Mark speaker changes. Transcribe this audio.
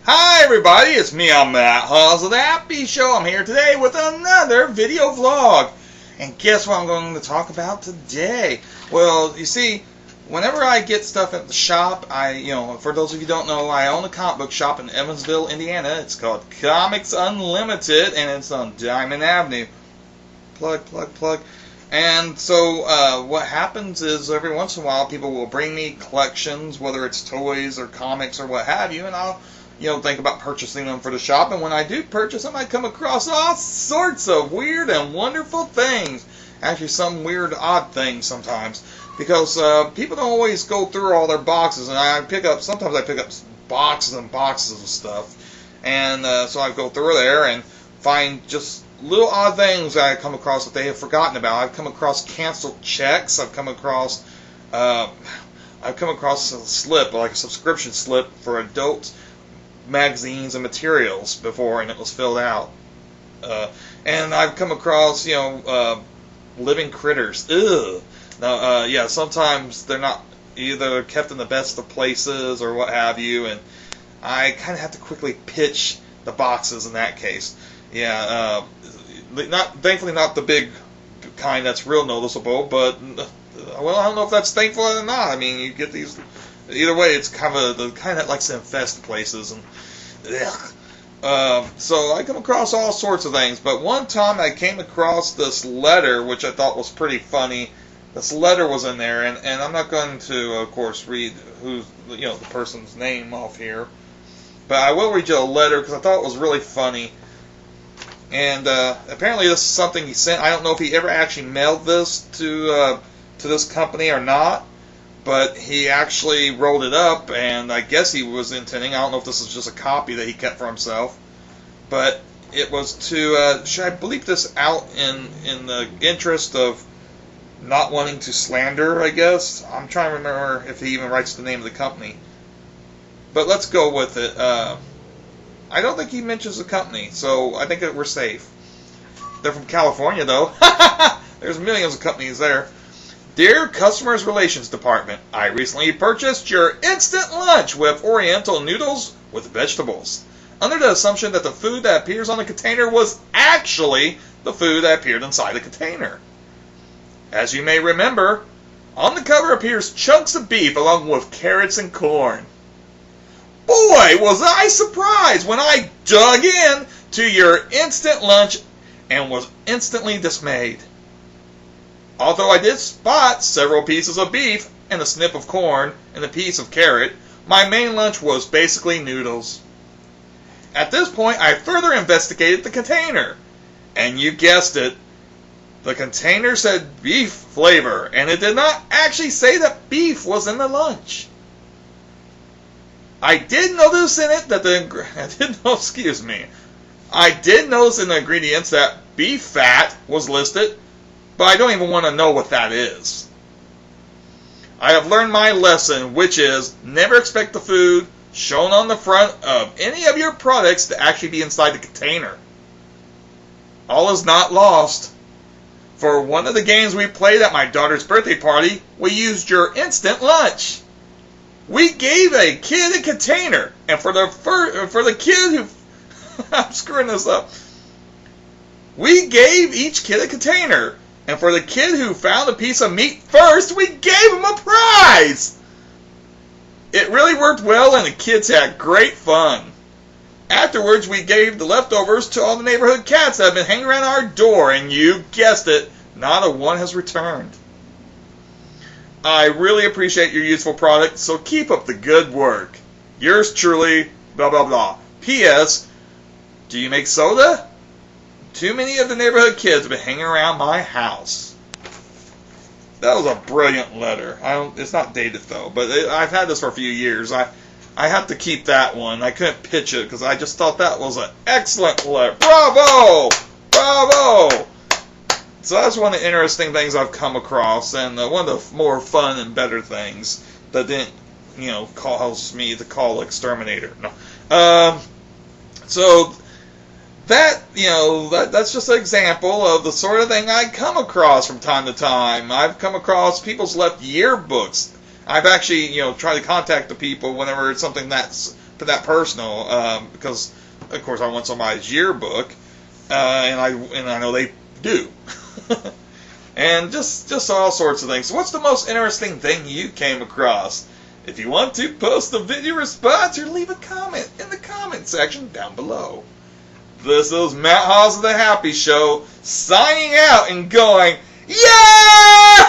Speaker 1: Hi everybody, it's me, I'm MattHawes of the Happy Show. I'm here today with another video vlog. And guess what I'm going to talk about today? Well, you see, whenever I get stuff at the shop, for those of you who don't know, I own a comic book shop in Evansville, Indiana. It's called Comics Unlimited, and it's on Diamond Avenue. Plug, plug, plug. And so what happens is every once in a while people will bring me collections, whether it's toys or comics or what have you, and I'll think about purchasing them for the shop. And when I do purchase them, I come across all sorts of weird and wonderful things. Actually, some weird, odd things sometimes, because people don't always go through all their boxes, and sometimes I pick up boxes and boxes of stuff, and so I go through there and find just little odd things that I come across that they have forgotten about. I've come across canceled checks. I've come across a slip, like a subscription slip for adult magazines and materials before, and it was filled out. And I've come across, living critters. Ugh. Now, sometimes they're not either kept in the best of places or what have you, and I kind of have to quickly pitch the boxes in that case. Thankfully not the big kind that's real noticeable, but well, I don't know if that's thankful or not. I mean, you get these. Either way, it's kind of the kind that likes to infest places, and so I come across all sorts of things. But one time I came across this letter, which I thought was pretty funny. This letter was in there, and I'm not going to, of course, read the person's name off here, but I will read you a letter because I thought it was really funny. And apparently this is something he sent. I don't know if he ever actually mailed this to this company or not, but he actually rolled it up, and I guess he was intending, I don't know if this is just a copy that he kept for himself, but it was to, should I bleep this out in the interest of not wanting to slander, I guess? I'm trying to remember if he even writes the name of the company. But let's go with it. I don't think he mentions the company, so I think that we're safe. They're from California, though. There's millions of companies there. Dear Customers Relations Department, I recently purchased your instant lunch with Oriental noodles with vegetables, under the assumption that the food that appears on the container was actually the food that appeared inside the container. As you may remember, on the cover appears chunks of beef along with carrots and corn. Boy, was I surprised when I dug in to your instant lunch and was instantly dismayed. Although I did spot several pieces of beef and a snip of corn and a piece of carrot, my main lunch was basically noodles. At this point, I further investigated the container, and you guessed it, the container said beef flavor, and it did not actually say that beef was in the lunch. I did notice in it that I did notice in the ingredients that beef fat was listed, but I don't even want to know what that is. I have learned my lesson, which is never expect the food shown on the front of any of your products to actually be inside the container. All is not lost. For one of the games we played at my daughter's birthday party, we used your instant lunch. We gave a kid a container, and for the kid who I'm screwing this up. We gave each kid a container, and for the kid who found a piece of meat first, we gave him a prize. It really worked well, and the kids had great fun. Afterwards, we gave the leftovers to all the neighborhood cats that have been hanging around our door, and you guessed it, not a one has returned. I really appreciate your useful product, so keep up the good work. Yours truly, blah blah blah. P.S. Do you make soda? Too many of the neighborhood kids have been hanging around my house. That was a brilliant letter. It's not dated though, but I've had this for a few years. I have to keep that one. I couldn't pitch it because I just thought that was an excellent letter. Bravo! Bravo! So that's one of the interesting things I've come across, and one of the more fun and better things that didn't, cause me to call exterminator. No. So that's just an example of the sort of thing I come across from time to time. I've come across people's left yearbooks. I've actually, tried to contact the people whenever it's something that's that personal because, of course, I want somebody's yearbook, and I know they do. And just all sorts of things. So what's the most interesting thing you came across? If you want to, post a video response or leave a comment in the comment section down below. This is Matt Hawes of The Happy Show, signing out and going, yeah!